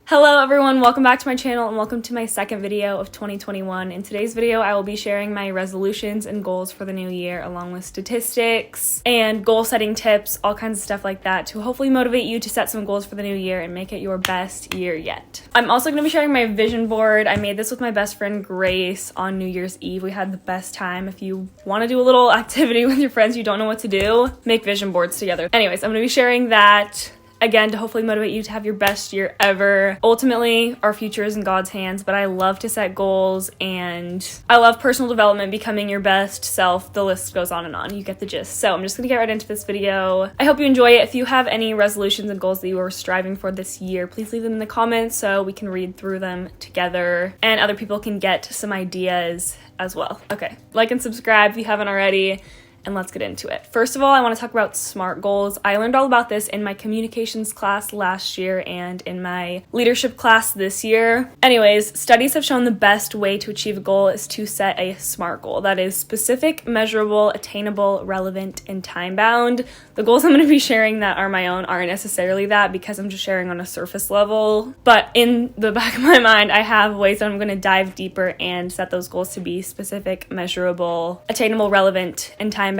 Hello everyone, welcome back to my channel and welcome to my second video of 2021. In today's video, I will be sharing my resolutions and goals for the new year along with statistics and goal setting tips, all kinds of stuff like that to hopefully motivate you to set some goals for the new year and make it your best year yet. I'm also going to be sharing my vision board. I made this with my best friend Grace on New Year's Eve. We had the best time. If you want to do a little activity with your friends you don't know what to do, make vision boards together. Anyways, I'm going to be sharing that again to hopefully motivate you to have your best year ever. Ultimately, our future is in God's hands, but I love to set goals and I love personal development, becoming your best self. The list goes on and on. You get the gist. So I'm just gonna get right into this video. I hope you enjoy it. If you have any resolutions and goals that you are striving for this year, please leave them in the comments so we can read through them together and other people can get some ideas as well. Okay, like and subscribe if you haven't already. And let's get into it. First of all, I want to talk about SMART goals. I learned all about this in my communications class last year and in my leadership class this year. Anyways, studies have shown the best way to achieve a goal is to set a SMART goal. That is specific, measurable, attainable, relevant, and time-bound. The goals I'm going to be sharing that are my own aren't necessarily that because I'm just sharing on a surface level. But in the back of my mind, I have ways that I'm going to dive deeper and set those goals to be specific, measurable, attainable, relevant, and time-bound.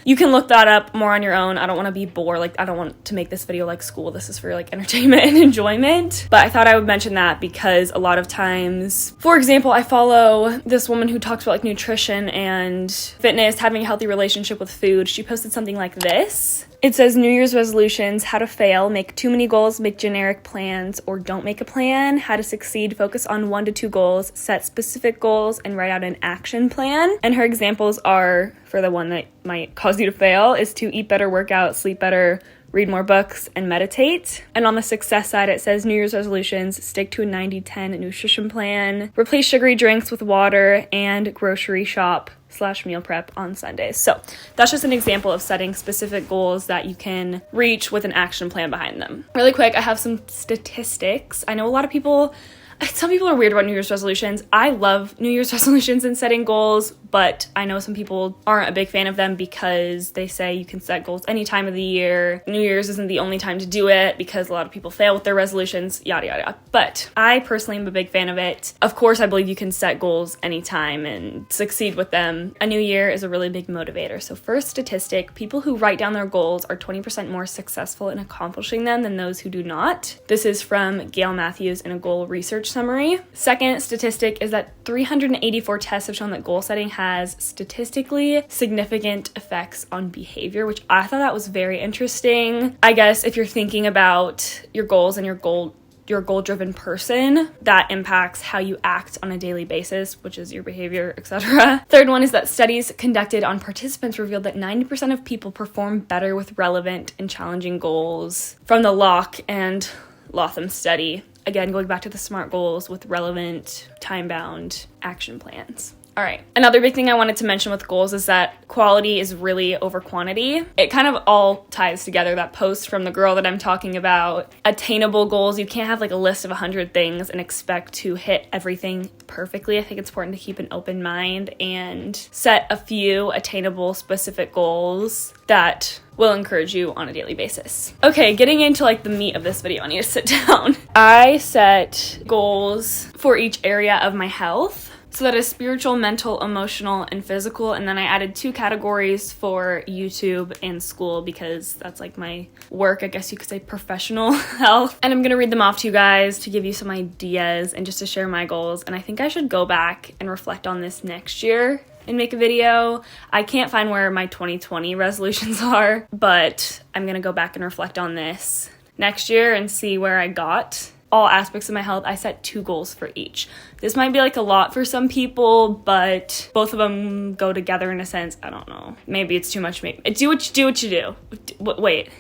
You can look that up more on your own. I don't want to be bored. I don't want to make this video like school. This is for entertainment and enjoyment. But I thought I would mention that because a lot of times, for example, I follow this woman who talks about nutrition and fitness, having a healthy relationship with food. She posted something like this. It says New Year's resolutions, how to fail, make too many goals, make generic plans, or don't make a plan, how to succeed, focus on 1 to 2 goals, set specific goals, and write out an action plan. And her examples are, for the one that might cause you to fail, is to eat better, work out, sleep better, read more books, and meditate. And on the success side, it says New Year's resolutions, stick to a 90-10 nutrition plan, replace sugary drinks with water, and grocery shop / meal prep on Sundays. So that's just an example of setting specific goals that you can reach with an action plan behind them. Really quick, I have some statistics. I know some people are weird about New Year's resolutions. I love New Year's resolutions and setting goals, but I know some people aren't a big fan of them because they say you can set goals any time of the year. New Year's isn't the only time to do it because a lot of people fail with their resolutions, yada, yada, yada. But I personally am a big fan of it. Of course, I believe you can set goals anytime and succeed with them. A new year is a really big motivator. So first statistic, people who write down their goals are 20% more successful in accomplishing them than those who do not. This is from Gail Matthews in a goal research summary. Second statistic is that 384 tests have shown that goal setting has statistically significant effects on behavior, which I thought that was very interesting. I guess if you're thinking about your goals and you're a goal-driven person, that impacts how you act on a daily basis, which is your behavior, etc. Third one is that studies conducted on participants revealed that 90% of people perform better with relevant and challenging goals from the Locke and Lotham study. Again, going back to the SMART goals with relevant, time-bound action plans. All right. Another big thing I wanted to mention with goals is that quality is really over quantity. It kind of all ties together, that post from the girl that I'm talking about. Attainable goals. You can't have a list of 100 things and expect to hit everything perfectly. I think it's important to keep an open mind and set a few attainable, specific goals that will encourage you on a daily basis. Okay, getting into the meat of this video, I need to sit down. I set goals for each area of my health. So that is spiritual, mental, emotional, and physical. And then I added 2 categories for YouTube and school because that's my work, I guess you could say, professional health. And I'm going to read them off to you guys to give you some ideas and just to share my goals. And I think I should go back and reflect on this next year and make a video. I can't find where my 2020 resolutions are, but I'm going to go back and reflect on this next year and see where I got. All aspects of my health, I set 2 goals for each. This might be a lot for some people, but both of them go together in a sense. I don't know. Maybe it's too much. Maybe do what you do. Wait.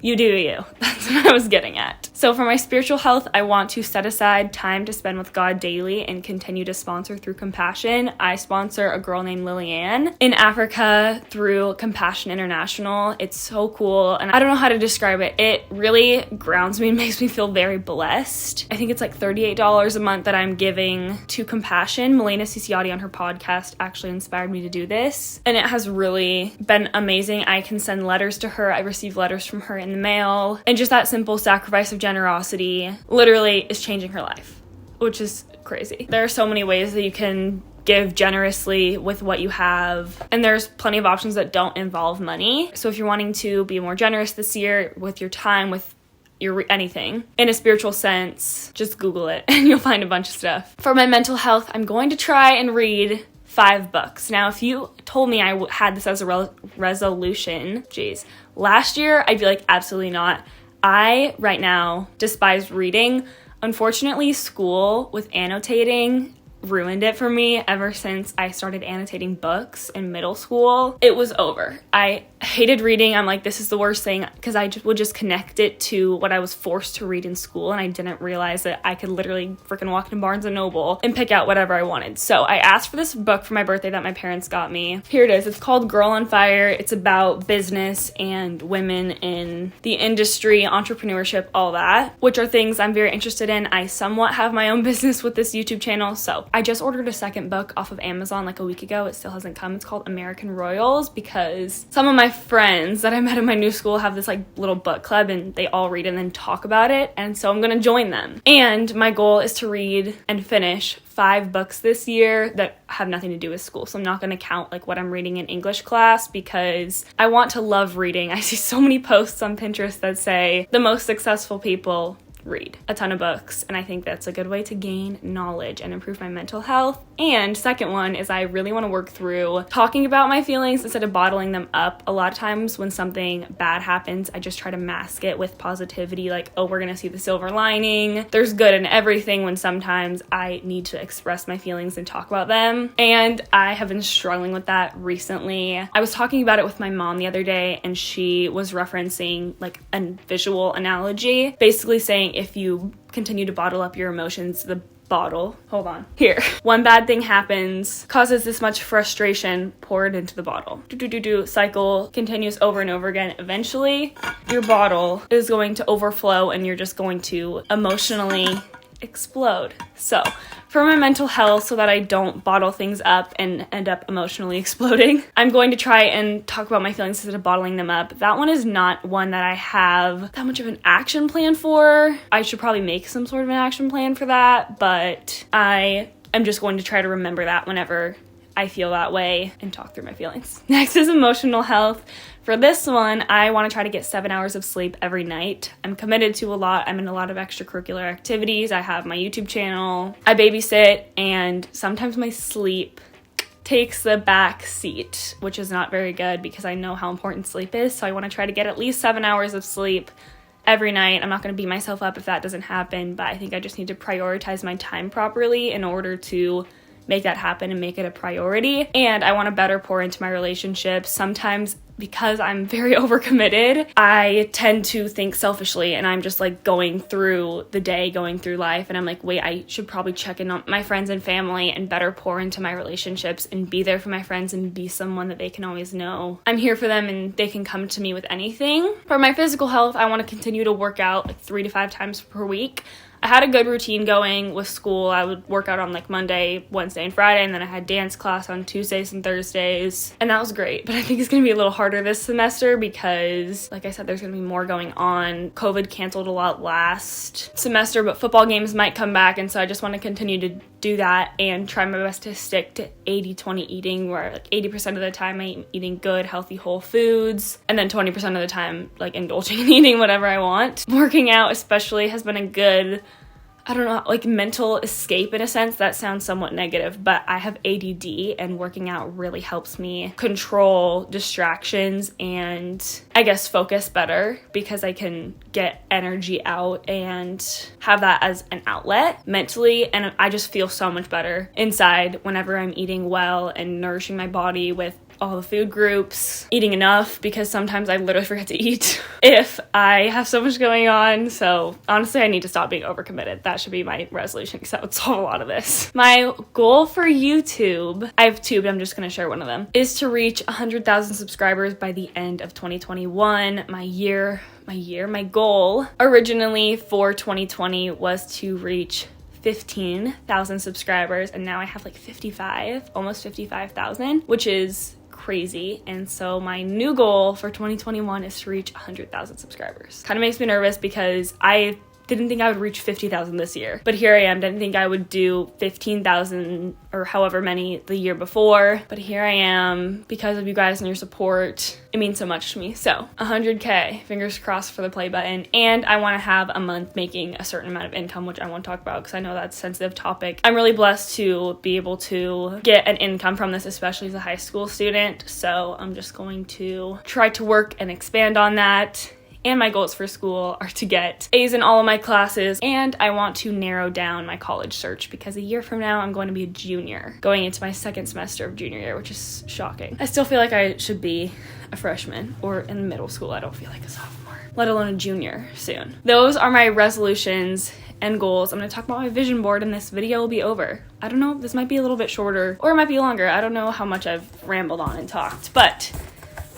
You do you. That's what I was getting at. So for my spiritual health, I want to set aside time to spend with God daily and continue to sponsor through Compassion. I sponsor a girl named Lillian in Africa through Compassion International. It's so cool, and I don't know how to describe it. It really grounds me and makes me feel very blessed. I think it's $38 a month that I'm giving to Compassion. Melena Ciciotti on her podcast actually inspired me to do this, and it has really been amazing. I can send letters to her. I receive letters from her in the mail. And just that simple sacrifice of generosity literally is changing her life, which is crazy. There are so many ways that you can give generously with what you have, and there's plenty of options that don't involve money. So if you're wanting to be more generous this year with your time, with your anything in a spiritual sense, just Google it and you'll find a bunch of stuff. For my mental health, I'm going to try and read 5 books. Now, if you told me I had this as a resolution, last year, I'd be like, absolutely not. I, right now, despise reading. Unfortunately, school with annotating ruined it for me. Ever since I started annotating books in middle school, it was over. I hated reading. I'm like, this is the worst thing, because I would just connect it to what I was forced to read in school, and I didn't realize that I could literally freaking walk into Barnes & Noble and pick out whatever I wanted. So I asked for this book for my birthday that my parents got me. Here it is. It's called Girl on Fire. It's about business and women in the industry, entrepreneurship, all that, which are things I'm very interested in. I somewhat have my own business with this YouTube channel, so I just ordered a second book off of Amazon like a week ago. It still hasn't come. It's called American Royals, because some of my friends that I met in my new school have this like little book club, and they all read and then talk about it, and so I'm gonna join them. And my goal is to read and finish 5 books this year that have nothing to do with school. So I'm not gonna count like what I'm reading in English class, because I want to love reading. I see so many posts on Pinterest that say the most successful people read a ton of books, and I think that's a good way to gain knowledge and improve my mental health. And second one is I really want to work through talking about my feelings instead of bottling them up. A lot of times when something bad happens, I just try to mask it with positivity, like, oh, we're gonna see the silver lining, there's good in everything, when sometimes I need to express my feelings and talk about them. And I have been struggling with that recently. I was talking about it with my mom the other day, and she was referencing like a visual analogy, basically saying if you continue to bottle up your emotions, the bottle, hold on, here, one bad thing happens, causes this much frustration, pour it into the bottle. Cycle continues over and over again. Eventually, your bottle is going to overflow, and you're just going to emotionally explode. So for my mental health, so that I don't bottle things up and end up emotionally exploding, I'm going to try and talk about my feelings instead of bottling them up. That one is not one that I have that much of an action plan for. I should probably make some sort of an action plan for that, but I am just going to try to remember that whenever I feel that way and talk through my feelings. Next is emotional health. For this one, I want to try to get 7 hours of sleep every night. I'm committed to a lot. I'm in a lot of extracurricular activities. I have my YouTube channel. I babysit, and sometimes my sleep takes the back seat, which is not very good because I know how important sleep is. So I want to try to get at least 7 hours of sleep every night. I'm not going to beat myself up if that doesn't happen, but I think I just need to prioritize my time properly in order to make that happen and make it a priority. And I want to better pour into my relationships. Sometimes, because I'm very overcommitted, I tend to think selfishly, and I'm just like going through the day, going through life, and I'm like, wait, I should probably check in on my friends and family and better pour into my relationships and be there for my friends and be someone that they can always know I'm here for them and they can come to me with anything. For my physical health, I want to continue to work out like 3 to 5 times per week. I had a good routine going with school. I would work out on like Monday, Wednesday, and Friday, and then I had dance class on Tuesdays and Thursdays, and that was great. But I think it's going to be a little harder this semester because, like I said, there's going to be more going on. COVID canceled a lot last semester, but football games might come back, and so I just want to continue to do that and try my best to stick to 80-20 eating, where like 80% of the time I'm eating good, healthy, whole foods, and then 20% of the time like indulging in eating whatever I want. Working out especially has been a good, I don't know, like mental escape in a sense. That sounds somewhat negative, but I have ADD, and working out really helps me control distractions and I guess focus better, because I can get energy out and have that as an outlet mentally, and I just feel so much better inside whenever I'm eating well and nourishing my body with all the food groups, eating enough, because sometimes I literally forget to eat if I have so much going on. So honestly, I need to stop being overcommitted. That should be my resolution, because that would solve a lot of this. My goal for YouTube, I have 2, but I'm just going to share one of them, is to reach 100,000 subscribers by the end of 2021. My goal originally for 2020 was to reach 15,000 subscribers, and now I have like 55, almost 55,000, which is crazy. And so my new goal for 2021 is to reach 100,000 subscribers. Kind of makes me nervous because I didn't think I would reach 50,000 this year, but here I am. Didn't think I would do 15,000 or however many the year before, but here I am because of you guys and your support. It means so much to me. So 100K, fingers crossed for the play button. And I want to have a month making a certain amount of income, which I want to talk about because I know that's a sensitive topic. I'm really blessed to be able to get an income from this, especially as a high school student. So I'm just going to try to work and expand on that. And my goals for school are to get A's in all of my classes, and I want to narrow down my college search because a year from now I'm going to be a junior, going into my second semester of junior year, which is shocking. I still feel like I should be a freshman or in middle school. I don't feel like a sophomore, let alone a junior soon. Those are my resolutions and goals. I'm going to talk about my vision board and this video will be over. I don't know, this might be a little bit shorter or it might be longer. I don't know how much I've rambled on and talked, but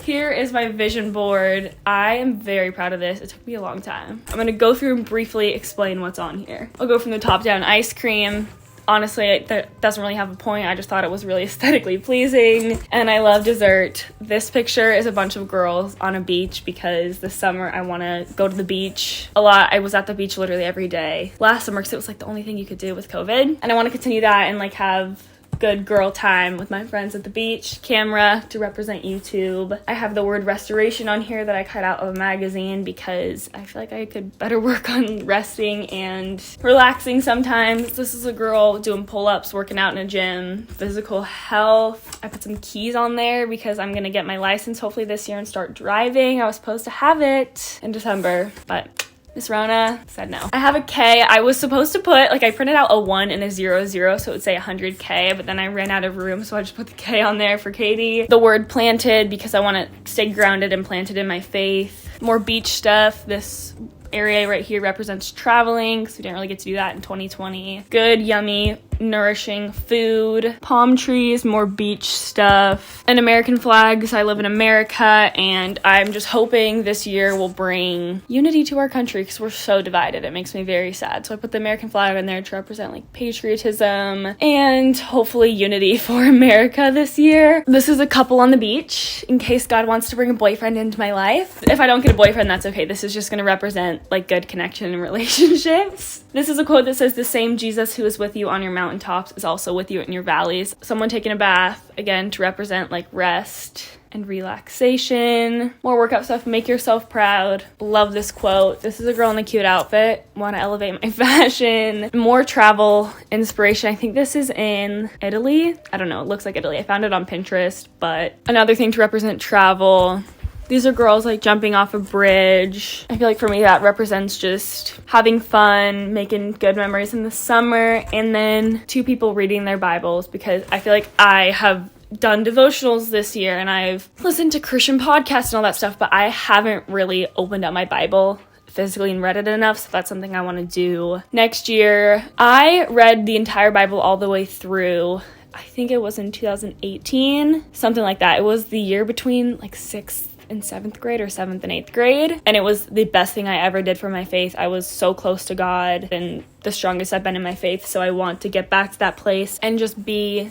here is my vision board. I am very proud of this. It took me a long time. I'm gonna go through and briefly explain what's on here. I'll go from the top down. Ice cream. Honestly, that doesn't really have a point. I just thought it was really aesthetically pleasing. And I love dessert. This picture is a bunch of girls on a beach because this summer I want to go to the beach a lot. I was at the beach literally every day last summer because it was like the only thing you could do with COVID. And I want to continue that and like have good girl time with my friends at the beach. Camera to represent YouTube. I have the word restoration on here that I cut out of a magazine because I feel like I could better work on resting and relaxing sometimes. This is a girl doing pull-ups, working out in a gym. Physical health. I put some keys on there because I'm gonna get my license hopefully this year and start driving. I was supposed to have it in December, but Miss Rona said no. I have a K. I was supposed to put, like I printed out a 1 and a 0, 0, so it would say 100K, but then I ran out of room, so I just put the K on there for Katie. The word planted because I want to stay grounded and planted in my faith. More beach stuff. This area right here represents traveling because we didn't really get to do that in 2020. Good, yummy, nourishing food. Palm trees, more beach stuff. An American flag because I live in America, and I'm just hoping this year will bring unity to our country because we're so divided. It makes me very sad. So I put the American flag in there to represent like patriotism and hopefully unity for America this year. This is a couple on the beach in case God wants to bring a boyfriend into my life. If I don't get a boyfriend, that's okay. This is just going to represent like good connection and relationships. This is a quote that says, "The same Jesus who is with you on your mountaintops is also with you in your valleys." Someone taking a bath, again, to represent like rest and relaxation. More workout stuff. Make yourself proud. Love this quote. This is a girl in a cute outfit. Want to elevate my fashion. More travel inspiration. I think this is in Italy. I don't know. It looks like Italy. I found it on Pinterest, but another thing to represent travel. These are girls like jumping off a bridge. I feel like for me that represents just having fun, making good memories in the summer, and then 2 people reading their Bibles because I feel like I have done devotionals this year and I've listened to Christian podcasts and all that stuff, but I haven't really opened up my Bible physically and read it enough, so that's something I want to do next year. I read the entire Bible all the way through. I think it was in 2018, something like that. It was the year between like 6th and 7th grade or 7th and 8th grade, and it was the best thing I ever did for my faith. I was so close to God and the strongest I've been in my faith, so I want to get back to that place and just be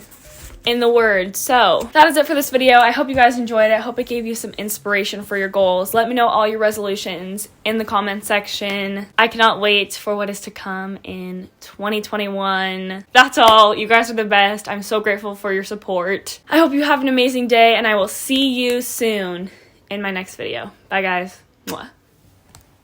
in the Word. So that is it for this video. I hope you guys enjoyed it. I hope it gave you some inspiration for your goals. Let me know all your resolutions in the comment section. I cannot wait for what is to come in 2021. That's all. You guys are the best. I'm so grateful for your support. I hope you have an amazing day, and I will see you soon in my next video. Bye guys. Mwah.